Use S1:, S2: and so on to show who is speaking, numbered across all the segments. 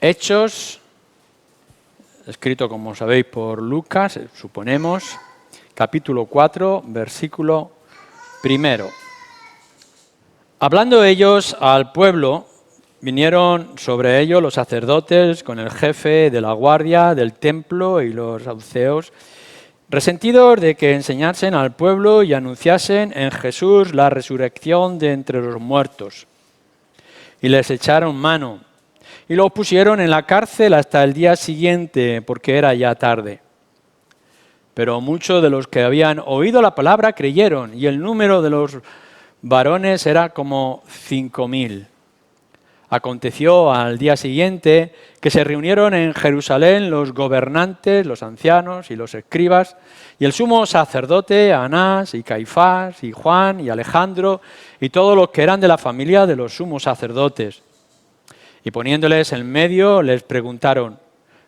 S1: Hechos, escrito como sabéis por Lucas, suponemos, capítulo 4, versículo 1. Hablando ellos al pueblo, vinieron sobre ellos los sacerdotes con el jefe de la guardia del templo y los saduceos, resentidos de que enseñasen al pueblo y anunciasen en Jesús la resurrección de entre los muertos. Y les echaron mano y los pusieron en la cárcel hasta el día siguiente, porque era ya tarde. Pero muchos de los que habían oído la palabra creyeron, y el número de los varones era como 5.000. Aconteció al día siguiente que se reunieron en Jerusalén los gobernantes, los ancianos y los escribas, y el sumo sacerdote Anás y Caifás y Juan y Alejandro y todos los que eran de la familia de los sumos sacerdotes. Y poniéndoles en medio les preguntaron: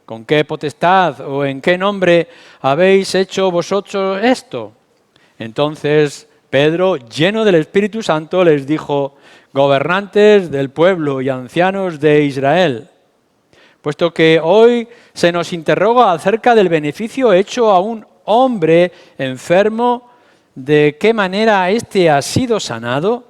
S1: ¿con qué potestad o en qué nombre habéis hecho vosotros esto? Entonces Pedro, lleno del Espíritu Santo, les dijo: gobernantes del pueblo y ancianos de Israel, puesto que hoy se nos interroga acerca del beneficio hecho a un hombre enfermo, de qué manera éste ha sido sanado,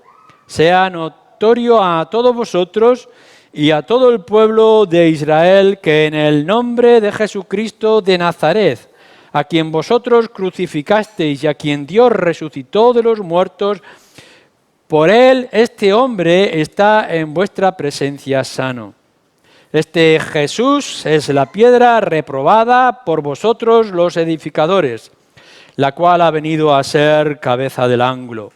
S1: sea notorio a todos vosotros y a todo el pueblo de Israel que en el nombre de Jesucristo de Nazaret, a quien vosotros crucificasteis y a quien Dios resucitó de los muertos, por él este hombre está en vuestra presencia sano. Este Jesús es la piedra reprobada por vosotros los edificadores, la cual ha venido a ser cabeza del ángulo.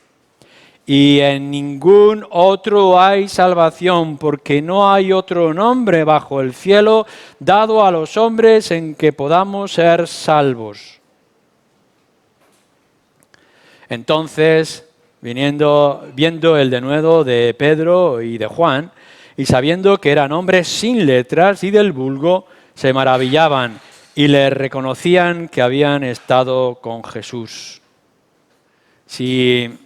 S1: Y en ningún otro hay salvación, porque no hay otro nombre bajo el cielo dado a los hombres en que podamos ser salvos. Entonces, viendo el denuedo de Pedro y de Juan, y sabiendo que eran hombres sin letras y del vulgo, se maravillaban y les reconocían que habían estado con Jesús. Si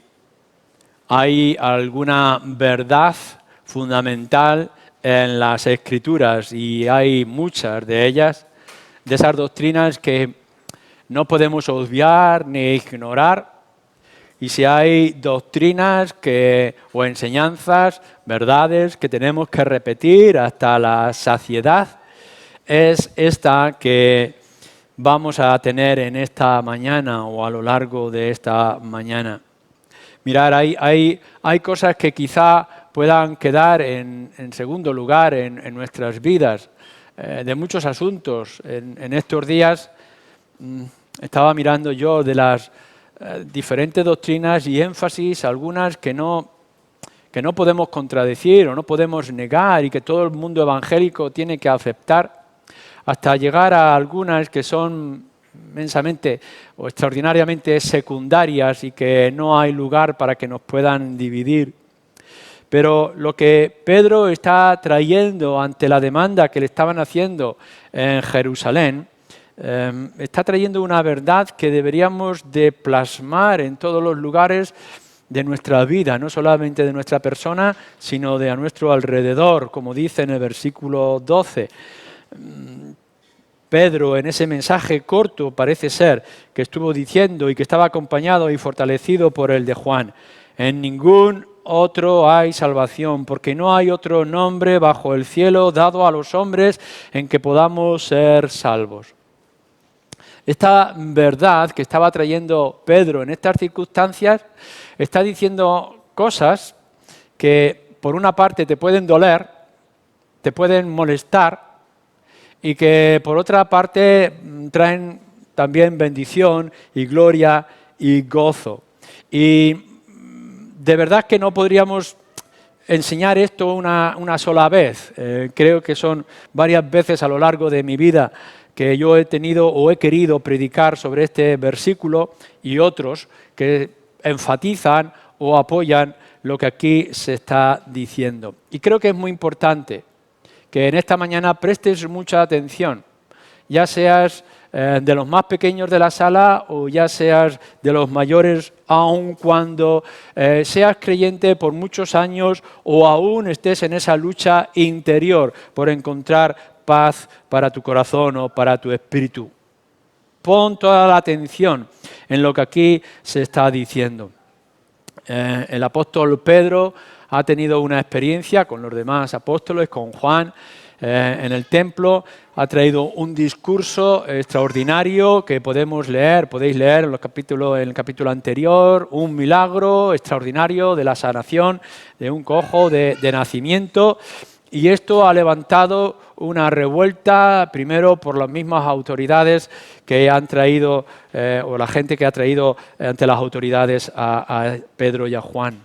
S1: hay alguna verdad fundamental en las Escrituras, y hay muchas de ellas, de esas doctrinas que no podemos obviar ni ignorar, y si hay doctrinas o enseñanzas, verdades que tenemos que repetir hasta la saciedad, es esta que vamos a tener en esta mañana o a lo largo de esta mañana. Mirar, hay cosas que quizá puedan quedar en segundo lugar en nuestras vidas, de muchos asuntos. En estos días estaba mirando yo de las diferentes doctrinas y énfasis, algunas que no podemos contradecir o no podemos negar y que todo el mundo evangélico tiene que aceptar, hasta llegar a algunas que son inmensamente o extraordinariamente secundarias y que no hay lugar para que nos puedan dividir. Pero lo que Pedro está trayendo ante la demanda que le estaban haciendo en Jerusalén, está trayendo una verdad que deberíamos de plasmar en todos los lugares de nuestra vida, no solamente de nuestra persona, sino de a nuestro alrededor, como dice en el versículo 12. Pedro, en ese mensaje corto, parece ser, que estuvo diciendo y que estaba acompañado y fortalecido por el de Juan: en ningún otro hay salvación, porque no hay otro nombre bajo el cielo dado a los hombres en que podamos ser salvos. Esta verdad que estaba trayendo Pedro en estas circunstancias está diciendo cosas que por una parte te pueden doler, te pueden molestar, y que por otra parte traen también bendición y gloria y gozo. Y de verdad que no podríamos enseñar esto una sola vez. Creo que son varias veces a lo largo de mi vida que yo he tenido o he querido predicar sobre este versículo y otros que enfatizan o apoyan lo que aquí se está diciendo. Y creo que es muy importante que en esta mañana prestes mucha atención, ya seas de los más pequeños de la sala o ya seas de los mayores, aun cuando seas creyente por muchos años o aún estés en esa lucha interior por encontrar paz para tu corazón o para tu espíritu. Pon toda la atención en lo que aquí se está diciendo. El apóstol Pedro ha tenido una experiencia con los demás apóstoles, con Juan, en el templo. Ha traído un discurso extraordinario que podéis leer en el capítulo anterior, un milagro extraordinario de la sanación de un cojo de nacimiento. Y esto ha levantado una revuelta, primero por las mismas autoridades que han traído, o la gente que ha traído ante las autoridades a Pedro y a Juan.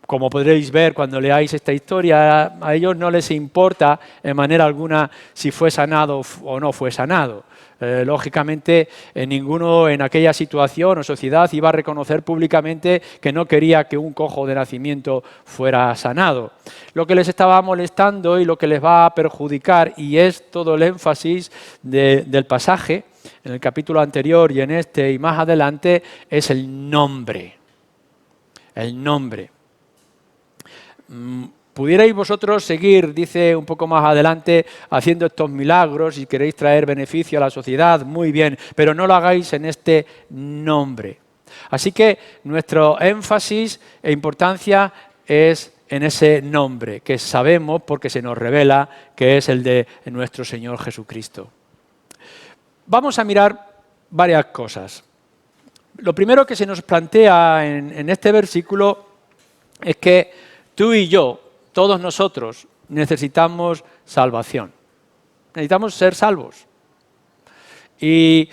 S1: Como podréis ver cuando leáis esta historia, a ellos no les importa en manera alguna si fue sanado o no fue sanado. Lógicamente, ninguno en aquella situación o sociedad iba a reconocer públicamente que no quería que un cojo de nacimiento fuera sanado. Lo que les estaba molestando y lo que les va a perjudicar, y es todo el énfasis del pasaje, en el capítulo anterior y en este y más adelante, es el nombre. El nombre. Pudierais vosotros seguir, dice un poco más adelante, haciendo estos milagros y queréis traer beneficio a la sociedad, muy bien, pero no lo hagáis en este nombre. Así que nuestro énfasis e importancia es en ese nombre, que sabemos porque se nos revela que es el de nuestro Señor Jesucristo. Vamos a mirar varias cosas. Lo primero que se nos plantea en este versículo es que tú y yo, todos nosotros, necesitamos salvación. Necesitamos ser salvos. Y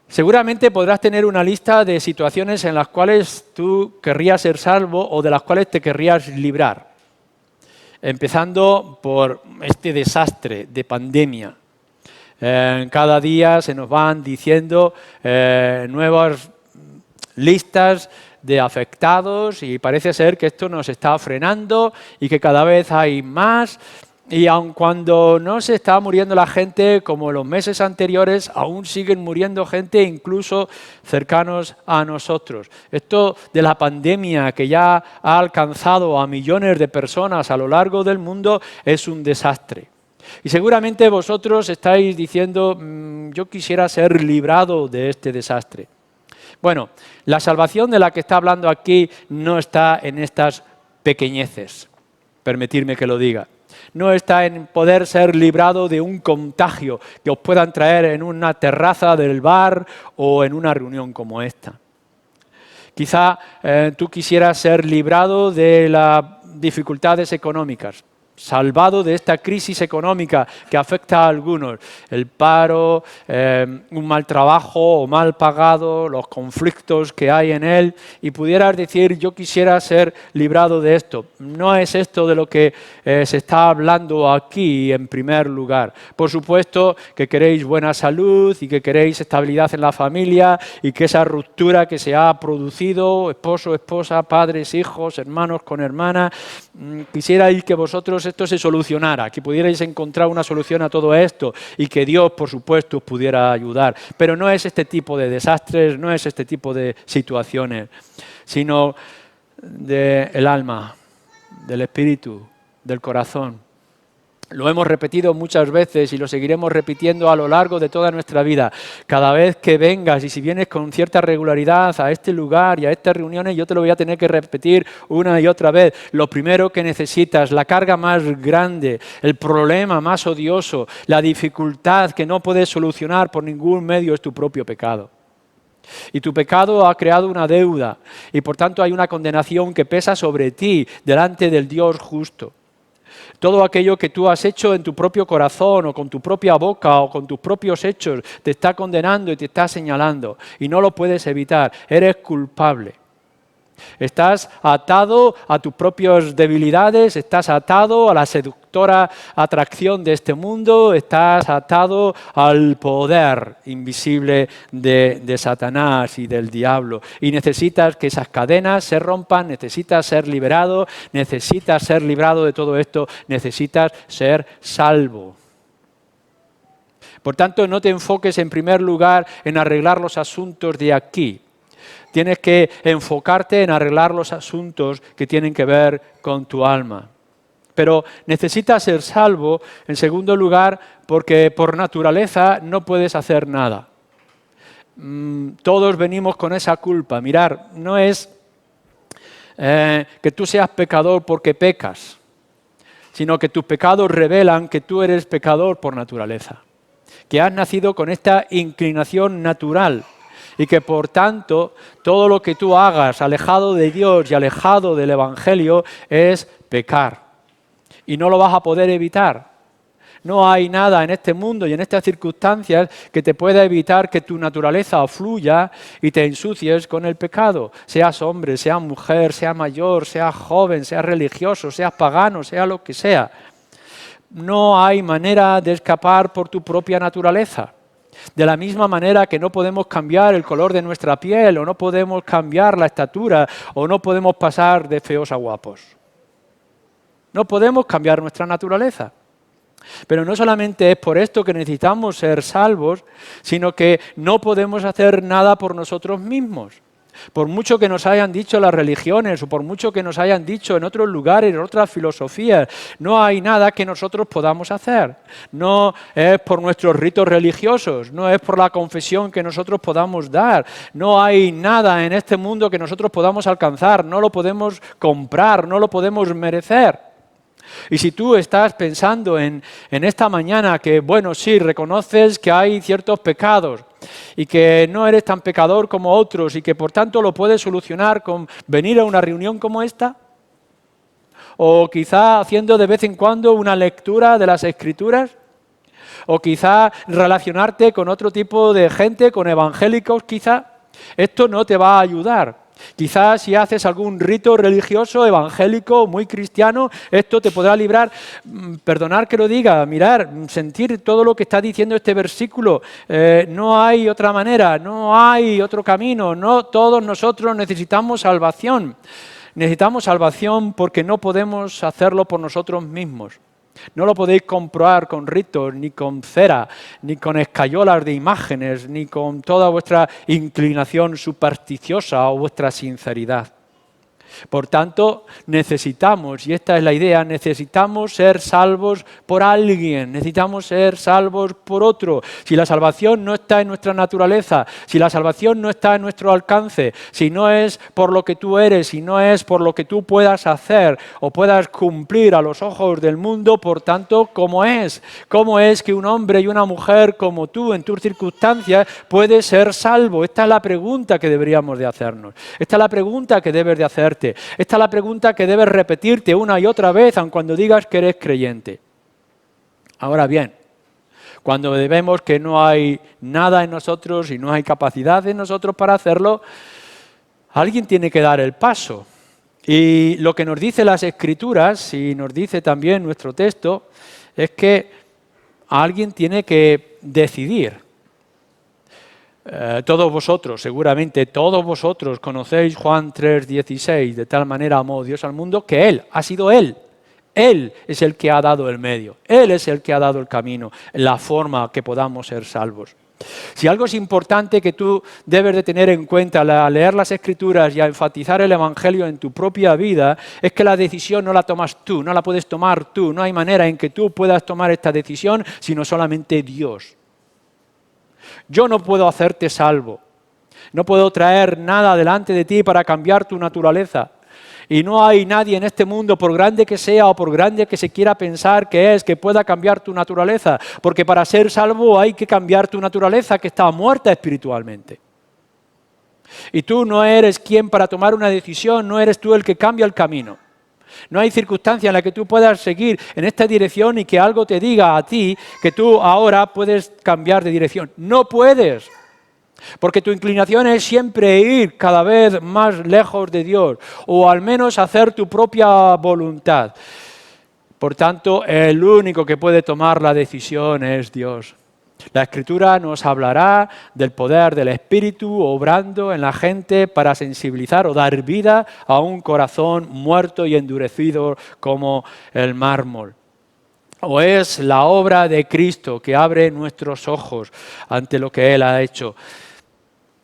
S1: seguramente podrás tener una lista de situaciones en las cuales tú querrías ser salvo o de las cuales te querrías librar. Empezando por este desastre de pandemia. Cada día se nos van diciendo nuevas listas de afectados y parece ser que esto nos está frenando y que cada vez hay más. Y aun cuando no se está muriendo la gente como en los meses anteriores, aún siguen muriendo gente incluso cercanos a nosotros. Esto de la pandemia que ya ha alcanzado a millones de personas a lo largo del mundo es un desastre. Y seguramente vosotros estáis diciendo, yo quisiera ser librado de este desastre. Bueno, la salvación de la que está hablando aquí no está en estas pequeñeces, permitidme que lo diga. No está en poder ser librado de un contagio que os puedan traer en una terraza del bar o en una reunión como esta. Quizá tú quisieras ser librado de las dificultades económicas, salvado de esta crisis económica que afecta a algunos, el paro, un mal trabajo o mal pagado, los conflictos que hay en él, y pudieras decir, yo quisiera ser librado de esto. No es esto de lo que se está hablando aquí en primer lugar. Por supuesto que queréis buena salud y que queréis estabilidad en la familia y que esa ruptura que se ha producido, esposo, esposa, padres, hijos, hermanos con hermanas, quisierais que vosotros esto se solucionara, que pudierais encontrar una solución a todo esto y que Dios, por supuesto, os pudiera ayudar. Pero no es este tipo de desastres, no es este tipo de situaciones, sino del alma, del espíritu, del corazón. Lo hemos repetido muchas veces y lo seguiremos repitiendo a lo largo de toda nuestra vida. Cada vez que vengas y si vienes con cierta regularidad a este lugar y a estas reuniones, yo te lo voy a tener que repetir una y otra vez. Lo primero que necesitas, la carga más grande, el problema más odioso, la dificultad que no puedes solucionar por ningún medio es tu propio pecado. Y tu pecado ha creado una deuda y por tanto hay una condenación que pesa sobre ti delante del Dios justo. Todo aquello que tú has hecho en tu propio corazón o con tu propia boca o con tus propios hechos te está condenando y te está señalando y no lo puedes evitar, eres culpable. Estás atado a tus propias debilidades, estás atado a la seductora atracción de este mundo, estás atado al poder invisible de Satanás y del diablo. Y necesitas que esas cadenas se rompan, necesitas ser liberado de todo esto, necesitas ser salvo. Por tanto, no te enfoques en primer lugar en arreglar los asuntos de aquí. Tienes que enfocarte en arreglar los asuntos que tienen que ver con tu alma. Pero necesitas ser salvo, en segundo lugar, porque por naturaleza no puedes hacer nada. Todos venimos con esa culpa. Mirar, no es que tú seas pecador porque pecas, sino que tus pecados revelan que tú eres pecador por naturaleza, que has nacido con esta inclinación natural y que por tanto todo lo que tú hagas alejado de Dios y alejado del Evangelio es pecar. Y no lo vas a poder evitar. No hay nada en este mundo y en estas circunstancias que te pueda evitar que tu naturaleza fluya y te ensucies con el pecado. Seas hombre, seas mujer, seas mayor, seas joven, seas religioso, seas pagano, sea lo que sea. No hay manera de escapar por tu propia naturaleza. De la misma manera que no podemos cambiar el color de nuestra piel, o no podemos cambiar la estatura, o no podemos pasar de feos a guapos. No podemos cambiar nuestra naturaleza. Pero no solamente es por esto que necesitamos ser salvos, sino que no podemos hacer nada por nosotros mismos. Por mucho que nos hayan dicho las religiones, o por mucho que nos hayan dicho en otros lugares, en otras filosofías, no hay nada que nosotros podamos hacer. No es por nuestros ritos religiosos, no es por la confesión que nosotros podamos dar. No hay nada en este mundo que nosotros podamos alcanzar, no lo podemos comprar, no lo podemos merecer. Y si tú estás pensando en esta mañana que, bueno, sí, reconoces que hay ciertos pecados y que no eres tan pecador como otros y que por tanto lo puedes solucionar con venir a una reunión como esta, o quizá haciendo de vez en cuando una lectura de las Escrituras, o quizá relacionarte con otro tipo de gente, con evangélicos quizá, esto no te va a ayudar. Quizás si haces algún rito religioso, evangélico, muy cristiano, esto te podrá librar. Perdonar que lo diga, mirar, sentir todo lo que está diciendo este versículo. No hay otra manera, no hay otro camino. No, todos nosotros necesitamos salvación. Necesitamos salvación porque no podemos hacerlo por nosotros mismos. No lo podéis comprobar con ritos, ni con cera, ni con escayolas de imágenes, ni con toda vuestra inclinación supersticiosa o vuestra sinceridad. Por tanto, necesitamos, y esta es la idea, necesitamos ser salvos por alguien, necesitamos ser salvos por otro. Si la salvación no está en nuestra naturaleza, si la salvación no está en nuestro alcance, si no es por lo que tú eres, si no es por lo que tú puedas hacer o puedas cumplir a los ojos del mundo, por tanto, ¿cómo es? ¿Cómo es que un hombre y una mujer como tú, en tus circunstancias, puede ser salvo? Esta es la pregunta que deberíamos de hacernos. Esta es la pregunta que debes de hacerte. Esta es la pregunta que debes repetirte una y otra vez, aun cuando digas que eres creyente. Ahora bien, cuando vemos que no hay nada en nosotros y no hay capacidad en nosotros para hacerlo, alguien tiene que dar el paso. Y lo que nos dice las Escrituras, y nos dice también nuestro texto, es que alguien tiene que decidir. Todos vosotros, seguramente todos vosotros conocéis Juan 3:16, de tal manera amó Dios al mundo que Él, ha sido Él. Él es el que ha dado el medio, Él es el que ha dado el camino, la forma que podamos ser salvos. Si algo es importante que tú debes de tener en cuenta al leer las Escrituras y a enfatizar el Evangelio en tu propia vida, es que la decisión no la tomas tú, no la puedes tomar tú, no hay manera en que tú puedas tomar esta decisión, sino solamente Dios. Yo no puedo hacerte salvo, no puedo traer nada delante de ti para cambiar tu naturaleza. Y no hay nadie en este mundo, por grande que sea o por grande que se quiera pensar que es, que pueda cambiar tu naturaleza. Porque para ser salvo hay que cambiar tu naturaleza que está muerta espiritualmente. Y tú no eres quien para tomar una decisión, no eres tú el que cambia el camino. No hay circunstancia en la que tú puedas seguir en esta dirección y que algo te diga a ti que tú ahora puedes cambiar de dirección. No puedes, porque tu inclinación es siempre ir cada vez más lejos de Dios o al menos hacer tu propia voluntad. Por tanto, el único que puede tomar la decisión es Dios. La Escritura nos hablará del poder del Espíritu obrando en la gente para sensibilizar o dar vida a un corazón muerto y endurecido como el mármol. O es la obra de Cristo que abre nuestros ojos ante lo que Él ha hecho.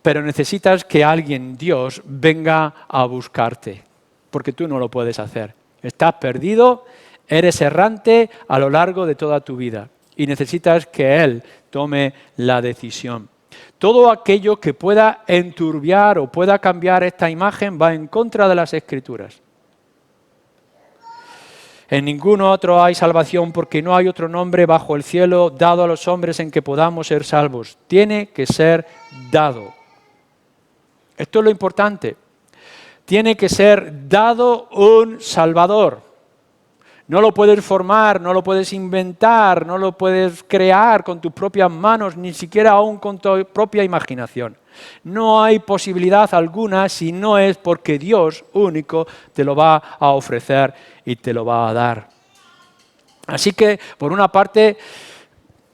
S1: Pero necesitas que alguien, Dios, venga a buscarte, porque tú no lo puedes hacer. Estás perdido Eres errante a lo largo de toda tu vida y necesitas que Él tome la decisión. Todo aquello que pueda enturbiar o pueda cambiar esta imagen va en contra de las Escrituras. En ningún otro hay salvación porque no hay otro nombre bajo el cielo dado a los hombres en que podamos ser salvos. Tiene que ser dado. Esto es lo importante. Tiene que ser dado un Salvador. No lo puedes formar, no lo puedes inventar, no lo puedes crear con tus propias manos, ni siquiera aún con tu propia imaginación. No hay posibilidad alguna si no es porque Dios único te lo va a ofrecer y te lo va a dar. Así que, por una parte,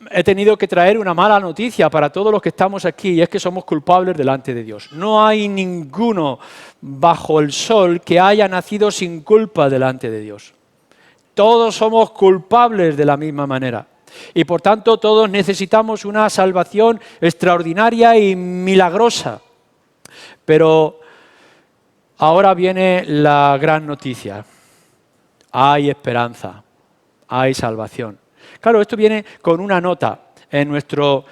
S1: he tenido que traer una mala noticia para todos los que estamos aquí, y es que somos culpables delante de Dios. No hay ninguno bajo el sol que haya nacido sin culpa delante de Dios. Todos somos culpables de la misma manera. Y por tanto todos necesitamos una salvación extraordinaria y milagrosa. Pero ahora viene la gran noticia. Hay esperanza, hay salvación. Claro, esto viene con una nota en nuestro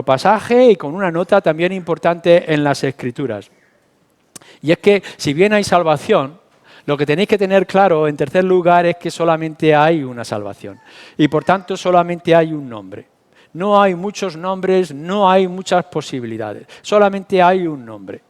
S1: pasaje y con una nota también importante en las Escrituras. Y es que si bien hay salvación, lo que tenéis que tener claro, en tercer lugar, es que solamente hay una salvación. Y por tanto, solamente hay un nombre. No hay muchos nombres, no hay muchas posibilidades. Solamente hay un nombre.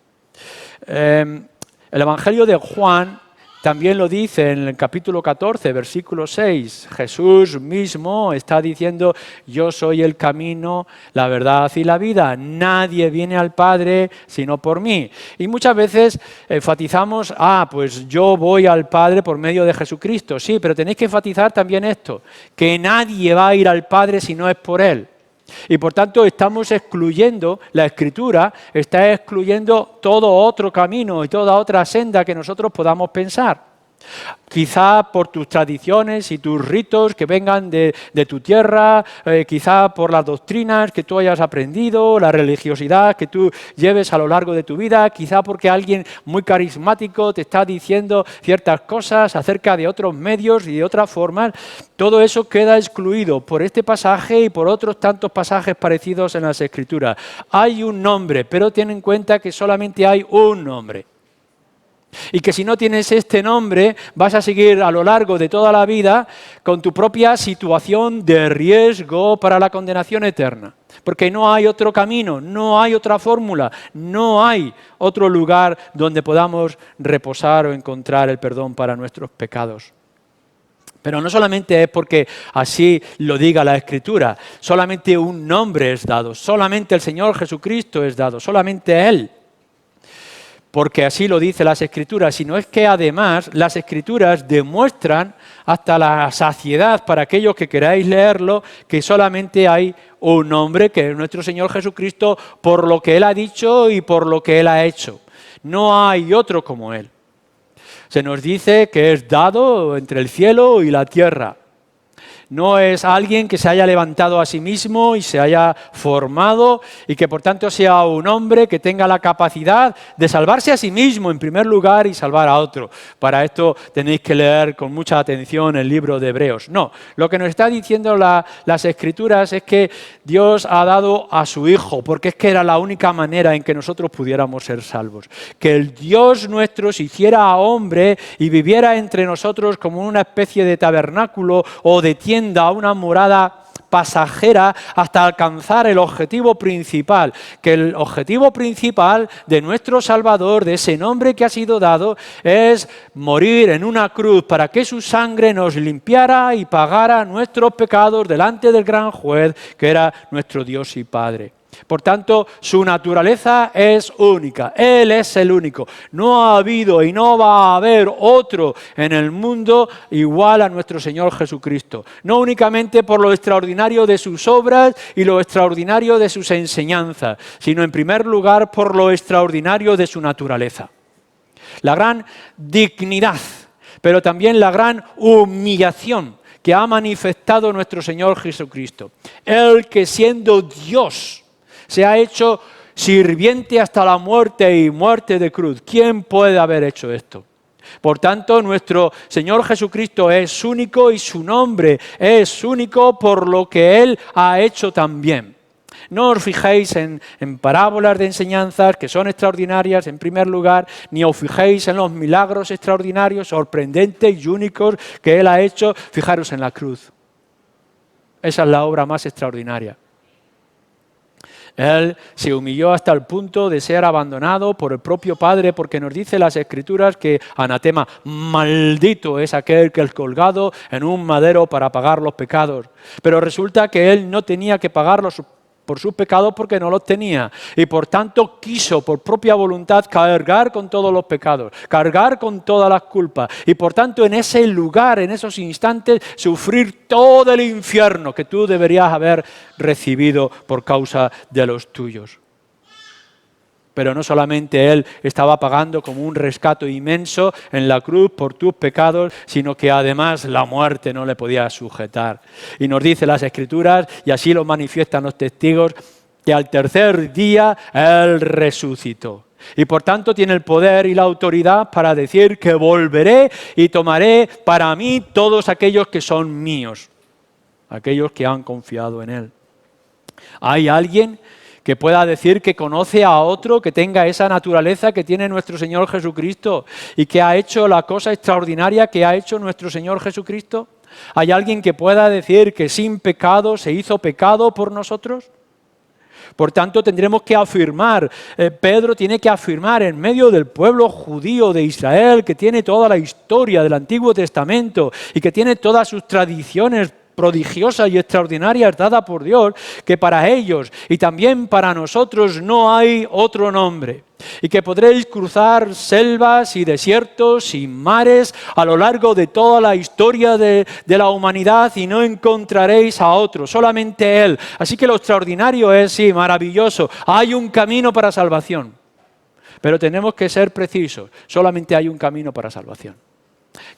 S1: El Evangelio de Juan también lo dice en el capítulo 14, versículo 6. Jesús mismo está diciendo, yo soy el camino, la verdad y la vida. Nadie viene al Padre sino por mí. Y muchas veces enfatizamos, pues yo voy al Padre por medio de Jesucristo. Sí, pero tenéis que enfatizar también esto, que nadie va a ir al Padre si no es por Él. Y por tanto estamos excluyendo, la Escritura está excluyendo todo otro camino y toda otra senda que nosotros podamos pensar. Quizá por tus tradiciones y tus ritos que vengan de tu tierra, quizá por las doctrinas que tú hayas aprendido, la religiosidad que tú lleves a lo largo de tu vida, quizá porque alguien muy carismático te está diciendo ciertas cosas acerca de otros medios y de otras formas. Todo eso queda excluido por este pasaje y por otros tantos pasajes parecidos en las Escrituras. Hay un nombre, pero ten en cuenta que solamente hay un nombre. Y que si no tienes este nombre, vas a seguir a lo largo de toda la vida con tu propia situación de riesgo para la condenación eterna. Porque no hay otro camino, no hay otra fórmula, no hay otro lugar donde podamos reposar o encontrar el perdón para nuestros pecados. Pero no solamente es porque así lo diga la Escritura, solamente un nombre es dado, solamente el Señor Jesucristo es dado, solamente Él. Porque así lo dice las Escrituras, sino es que además las Escrituras demuestran hasta la saciedad para aquellos que queráis leerlo, que solamente hay un nombre, que es nuestro Señor Jesucristo, por lo que Él ha dicho y por lo que Él ha hecho. No hay otro como Él. Se nos dice que es dado entre el cielo y la tierra. No es alguien que se haya levantado a sí mismo y se haya formado y que por tanto sea un hombre que tenga la capacidad de salvarse a sí mismo en primer lugar y salvar a otro. Para esto tenéis que leer con mucha atención el libro de Hebreos. No, lo que nos está diciendo las Escrituras es que Dios ha dado a su Hijo, porque es que era la única manera en que nosotros pudiéramos ser salvos. Que el Dios nuestro se hiciera hombre y viviera entre nosotros como una especie de tabernáculo o de tienda, una morada pasajera hasta alcanzar el objetivo principal, que el objetivo principal de nuestro Salvador, de ese nombre que ha sido dado, es morir en una cruz para que su sangre nos limpiara y pagara nuestros pecados delante del gran juez, que era nuestro Dios y Padre. Por tanto, su naturaleza es única. Él es el único. No ha habido y no va a haber otro en el mundo igual a nuestro Señor Jesucristo. No únicamente por lo extraordinario de sus obras y lo extraordinario de sus enseñanzas, sino en primer lugar por lo extraordinario de su naturaleza. La gran dignidad, pero también la gran humillación que ha manifestado nuestro Señor Jesucristo. Él que siendo Dios se ha hecho sirviente hasta la muerte y muerte de cruz. ¿Quién puede haber hecho esto? Por tanto, nuestro Señor Jesucristo es único y su nombre es único por lo que Él ha hecho también. No os fijéis en parábolas de enseñanzas que son extraordinarias en primer lugar, ni os fijéis en los milagros extraordinarios, sorprendentes y únicos que Él ha hecho. Fijaros en la cruz. Esa es la obra más extraordinaria. Él se humilló hasta el punto de ser abandonado por el propio Padre, porque nos dice las Escrituras que anatema, maldito es aquel que es colgado en un madero para pagar los pecados. Pero resulta que Él no tenía que pagarlos por sus pecados porque no los tenía. Y por tanto quiso por propia voluntad cargar con todos los pecados, cargar con todas las culpas. Y por tanto en ese lugar, en esos instantes, sufrir todo el infierno que tú deberías haber recibido por causa de los tuyos. Pero no solamente Él estaba pagando como un rescate inmenso en la cruz por tus pecados, sino que además la muerte no le podía sujetar. Y nos dice las Escrituras, y así lo manifiestan los testigos, que al tercer día Él resucitó. Y por tanto tiene el poder y la autoridad para decir que volveré y tomaré para mí todos aquellos que son míos, aquellos que han confiado en Él. ¿Hay alguien que pueda decir que conoce a otro que tenga esa naturaleza que tiene nuestro Señor Jesucristo y que ha hecho la cosa extraordinaria que ha hecho nuestro Señor Jesucristo? ¿Hay alguien que pueda decir que sin pecado se hizo pecado por nosotros? Por tanto, tendremos que afirmar, Pedro tiene que afirmar en medio del pueblo judío de Israel, que tiene toda la historia del Antiguo Testamento y que tiene todas sus tradiciones prodigiosas y extraordinarias dadas por Dios, que para ellos y también para nosotros no hay otro nombre. Y que podréis cruzar selvas y desiertos y mares a lo largo de toda la historia de la humanidad y no encontraréis a otro, solamente Él. Así que lo extraordinario es, sí, maravilloso, hay un camino para salvación. Pero tenemos que ser precisos, solamente hay un camino para salvación.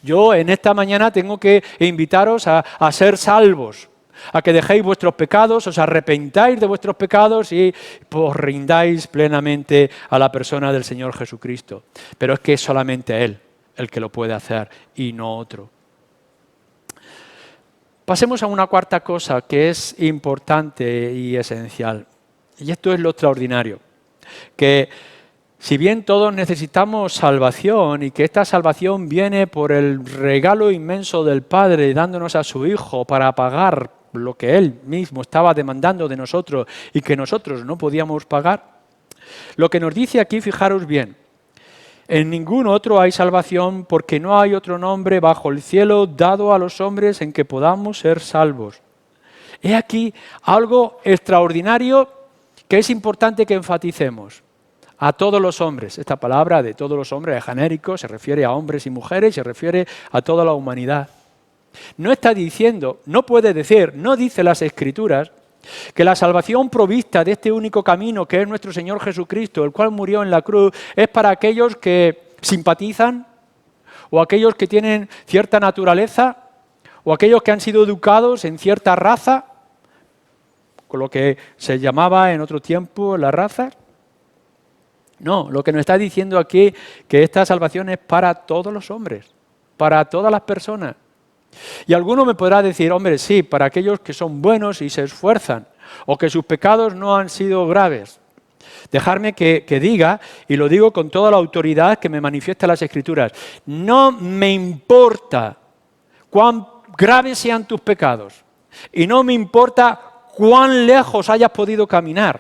S1: Yo en esta mañana tengo que invitaros a ser salvos, a que dejéis vuestros pecados, os arrepentáis de vuestros pecados y os rindáis plenamente a la persona del Señor Jesucristo. Pero es que es solamente Él el que lo puede hacer y no otro. Pasemos a una cuarta cosa que es importante y esencial. Y esto es lo extraordinario, que si bien todos necesitamos salvación y que esta salvación viene por el regalo inmenso del Padre dándonos a su Hijo para pagar lo que Él mismo estaba demandando de nosotros y que nosotros no podíamos pagar, lo que nos dice aquí, fijaros bien, en ningún otro hay salvación porque no hay otro nombre bajo el cielo dado a los hombres en que podamos ser salvos. He aquí algo extraordinario que es importante que enfaticemos. A todos los hombres. Esta palabra de todos los hombres es genérico, se refiere a hombres y mujeres, se refiere a toda la humanidad. No está diciendo, no puede decir, no dice las Escrituras, que la salvación provista de este único camino que es nuestro Señor Jesucristo, el cual murió en la cruz, es para aquellos que simpatizan, o aquellos que tienen cierta naturaleza, o aquellos que han sido educados en cierta raza, con lo que se llamaba en otro tiempo la raza. No, lo que nos está diciendo aquí que esta salvación es para todos los hombres, para todas las personas. Y alguno me podrá decir, hombre, sí, para aquellos que son buenos y se esfuerzan, o que sus pecados no han sido graves. Dejarme que diga, y lo digo con toda la autoridad que me manifiesta las Escrituras, no me importa cuán graves sean tus pecados, y no me importa cuán lejos hayas podido caminar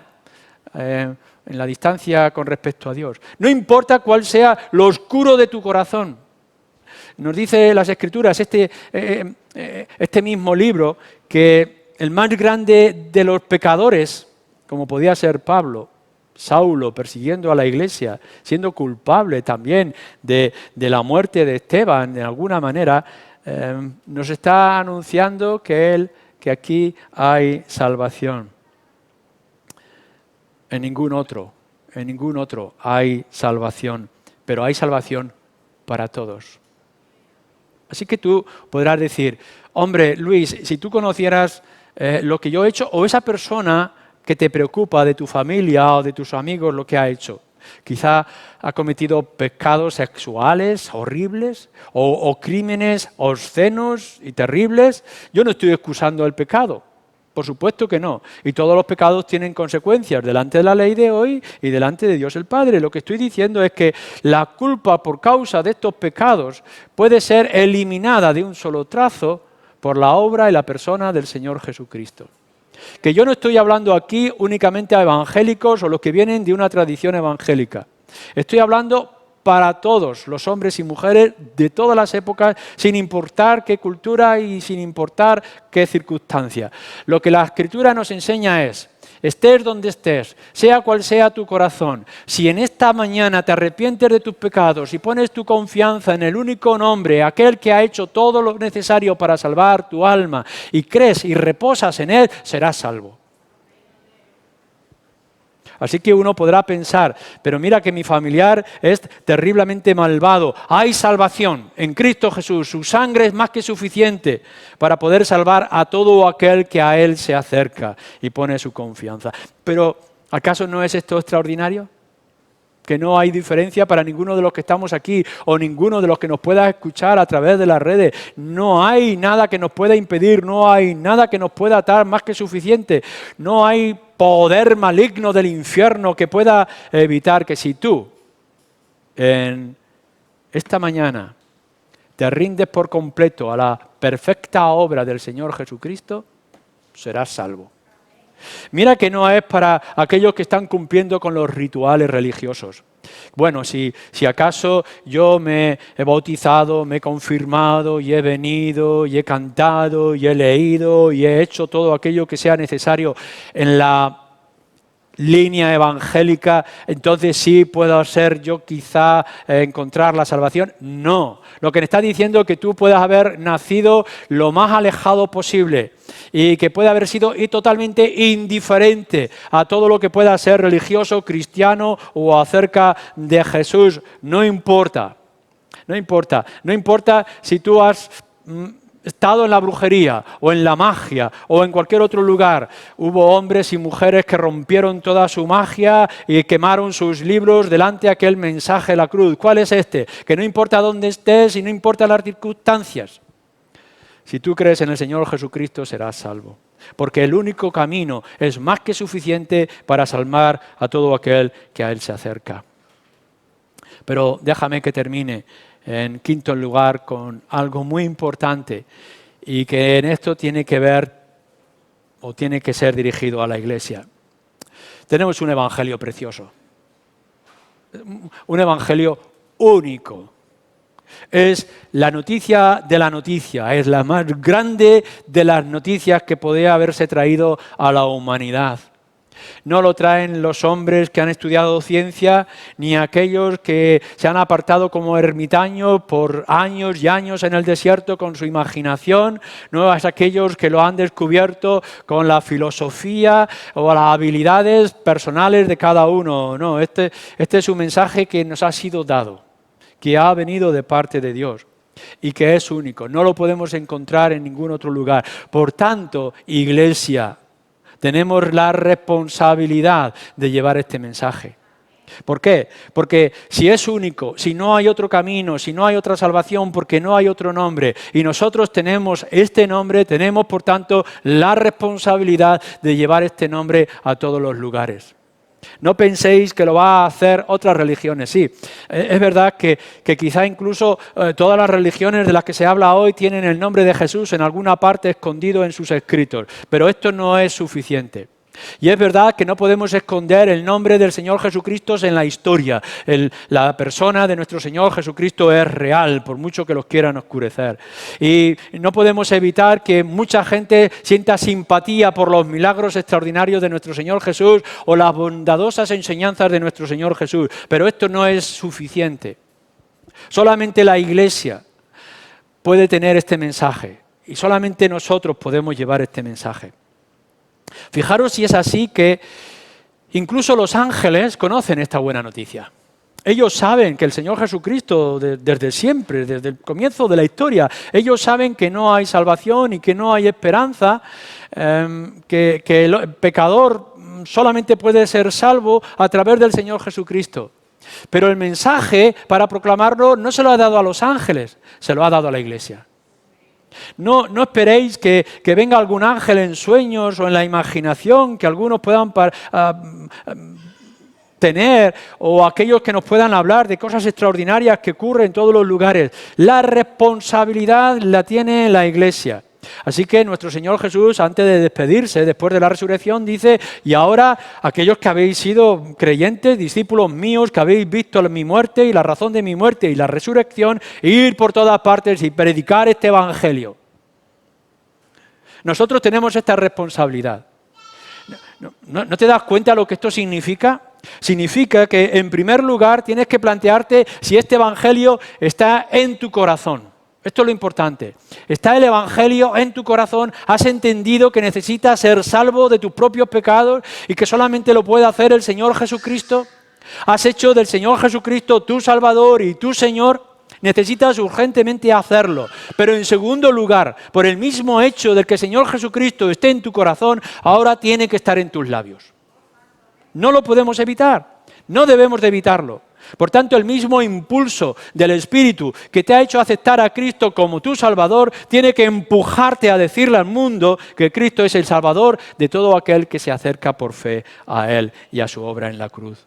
S1: en la distancia con respecto a Dios. No importa cuál sea lo oscuro de tu corazón. Nos dice las Escrituras, este mismo libro, que el más grande de los pecadores, como podía ser Pablo, Saulo, persiguiendo a la iglesia, siendo culpable también de la muerte de Esteban, de alguna manera, nos está anunciando que aquí hay salvación. En ningún otro hay salvación, pero hay salvación para todos. Así que tú podrás decir, hombre, Luis, si tú conocieras lo que yo he hecho, o esa persona que te preocupa de tu familia o de tus amigos lo que ha hecho, Quizá ha cometido pecados sexuales horribles o crímenes obscenos y terribles. Yo no estoy excusando el pecado, por supuesto que no. Y todos los pecados tienen consecuencias delante de la ley de hoy y delante de Dios el Padre. Lo que estoy diciendo es que la culpa por causa de estos pecados puede ser eliminada de un solo trazo por la obra y la persona del Señor Jesucristo. Que yo no estoy hablando aquí únicamente a evangélicos o los que vienen de una tradición evangélica. Estoy hablando para todos los hombres y mujeres de todas las épocas, sin importar qué cultura y sin importar qué circunstancia. Lo que la Escritura nos enseña es: estés donde estés, sea cual sea tu corazón, si en esta mañana te arrepientes de tus pecados y pones tu confianza en el único nombre, aquel que ha hecho todo lo necesario para salvar tu alma, y crees y reposas en él, serás salvo. Así que uno podrá pensar, pero mira que mi familiar es terriblemente malvado. Hay salvación en Cristo Jesús. Su sangre es más que suficiente para poder salvar a todo aquel que a Él se acerca y pone su confianza. Pero, ¿acaso no es esto extraordinario? Que no hay diferencia para ninguno de los que estamos aquí o ninguno de los que nos pueda escuchar a través de las redes. No hay nada que nos pueda impedir, no hay nada que nos pueda atar más que suficiente. No hay poder maligno del infierno que pueda evitar que si tú en esta mañana te rindes por completo a la perfecta obra del Señor Jesucristo, serás salvo. Mira que no es para aquellos que están cumpliendo con los rituales religiosos. Bueno, si acaso yo me he bautizado, me he confirmado y he venido y he cantado y he leído y he hecho todo aquello que sea necesario en la línea evangélica, entonces sí puedo ser yo quizá encontrar la salvación. No, lo que me está diciendo es que tú puedas haber nacido lo más alejado posible y que pueda haber sido totalmente indiferente a todo lo que pueda ser religioso, cristiano o acerca de Jesús. No importa, no importa, no importa si tú has estado en la brujería o en la magia o en cualquier otro lugar. Hubo hombres y mujeres que rompieron toda su magia y quemaron sus libros delante de aquel mensaje de la cruz. ¿Cuál es este? Que no importa dónde estés y no importa las circunstancias. Si tú crees en el Señor Jesucristo, serás salvo. Porque el único camino es más que suficiente para salvar a todo aquel que a Él se acerca. Pero déjame que termine en quinto lugar con algo muy importante y que en esto tiene que ver o tiene que ser dirigido a la Iglesia. Tenemos un evangelio precioso, un evangelio único. Es la noticia de la noticia, es la más grande de las noticias que podía haberse traído a la humanidad. No lo traen los hombres que han estudiado ciencia, ni aquellos que se han apartado como ermitaños por años y años en el desierto con su imaginación. No es aquellos que lo han descubierto con la filosofía o las habilidades personales de cada uno. No, este es un mensaje que nos ha sido dado, que ha venido de parte de Dios y que es único. No lo podemos encontrar en ningún otro lugar. Por tanto, Iglesia, tenemos la responsabilidad de llevar este mensaje. ¿Por qué? Porque si es único, si no hay otro camino, si no hay otra salvación, porque no hay otro nombre, y nosotros tenemos este nombre, tenemos por tanto la responsabilidad de llevar este nombre a todos los lugares. No penséis que lo va a hacer otras religiones. Sí, es verdad que quizá incluso todas las religiones de las que se habla hoy tienen el nombre de Jesús en alguna parte escondido en sus escritos, pero esto no es suficiente. Y es verdad que no podemos esconder el nombre del Señor Jesucristo en la historia. La persona de nuestro Señor Jesucristo es real, por mucho que los quieran oscurecer. Y no podemos evitar que mucha gente sienta simpatía por los milagros extraordinarios de nuestro Señor Jesús o las bondadosas enseñanzas de nuestro Señor Jesús. Pero esto no es suficiente. Solamente la Iglesia puede tener este mensaje y solamente nosotros podemos llevar este mensaje. Fijaros si es así que incluso los ángeles conocen esta buena noticia. Ellos saben que el Señor Jesucristo, desde siempre, desde el comienzo de la historia, ellos saben que no hay salvación y que no hay esperanza, que el pecador solamente puede ser salvo a través del Señor Jesucristo. Pero el mensaje para proclamarlo no se lo ha dado a los ángeles, se lo ha dado a la iglesia. No esperéis que venga algún ángel en sueños o en la imaginación, que algunos puedan tener, o aquellos que nos puedan hablar de cosas extraordinarias que ocurren en todos los lugares. La responsabilidad la tiene la iglesia. Así que nuestro Señor Jesús, antes de despedirse, después de la resurrección, dice: y ahora aquellos que habéis sido creyentes, discípulos míos, que habéis visto mi muerte y la razón de mi muerte y la resurrección, ir por todas partes y predicar este evangelio. Nosotros tenemos esta responsabilidad. ¿No te das cuenta lo que esto significa? Significa que, en primer lugar, tienes que plantearte si este evangelio está en tu corazón. Esto es lo importante. ¿Está el evangelio en tu corazón? ¿Has entendido que necesitas ser salvo de tus propios pecados y que solamente lo puede hacer el Señor Jesucristo? ¿Has hecho del Señor Jesucristo tu Salvador y tu Señor? Necesitas urgentemente hacerlo. Pero en segundo lugar, por el mismo hecho de que el Señor Jesucristo esté en tu corazón, ahora tiene que estar en tus labios. No lo podemos evitar. No debemos de evitarlo. Por tanto, el mismo impulso del Espíritu que te ha hecho aceptar a Cristo como tu Salvador tiene que empujarte a decirle al mundo que Cristo es el Salvador de todo aquel que se acerca por fe a Él y a su obra en la cruz.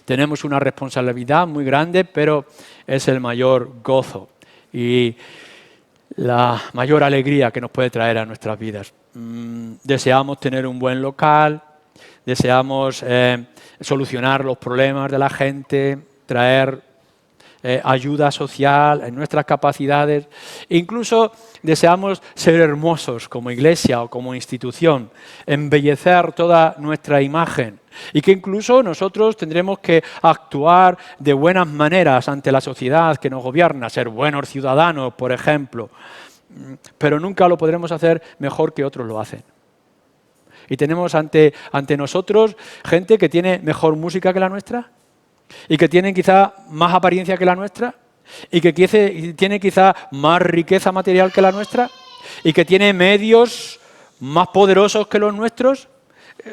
S1: Tenemos una responsabilidad muy grande, pero es el mayor gozo y la mayor alegría que nos puede traer a nuestras vidas. Deseamos tener un buen local, deseamos solucionar los problemas de la gente, traer ayuda social en nuestras capacidades. Incluso deseamos ser hermosos como iglesia o como institución, embellecer toda nuestra imagen y que incluso nosotros tendremos que actuar de buenas maneras ante la sociedad que nos gobierna, ser buenos ciudadanos, por ejemplo, pero nunca lo podremos hacer mejor que otros lo hacen. Y tenemos ante nosotros gente que tiene mejor música que la nuestra y que tiene quizá más apariencia que la nuestra y que tiene quizá más riqueza material que la nuestra y que tiene medios más poderosos que los nuestros.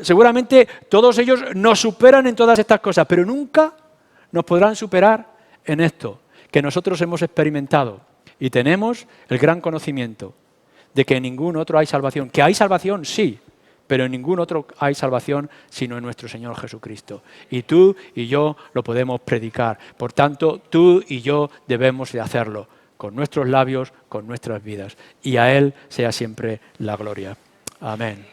S1: Seguramente todos ellos nos superan en todas estas cosas, pero nunca nos podrán superar en esto que nosotros hemos experimentado y tenemos el gran conocimiento de que en ningún otro hay salvación. Que hay salvación, sí, pero en ningún otro hay salvación sino en nuestro Señor Jesucristo. Y tú y yo lo podemos predicar. Por tanto, tú y yo debemos de hacerlo con nuestros labios, con nuestras vidas. Y a Él sea siempre la gloria. Amén.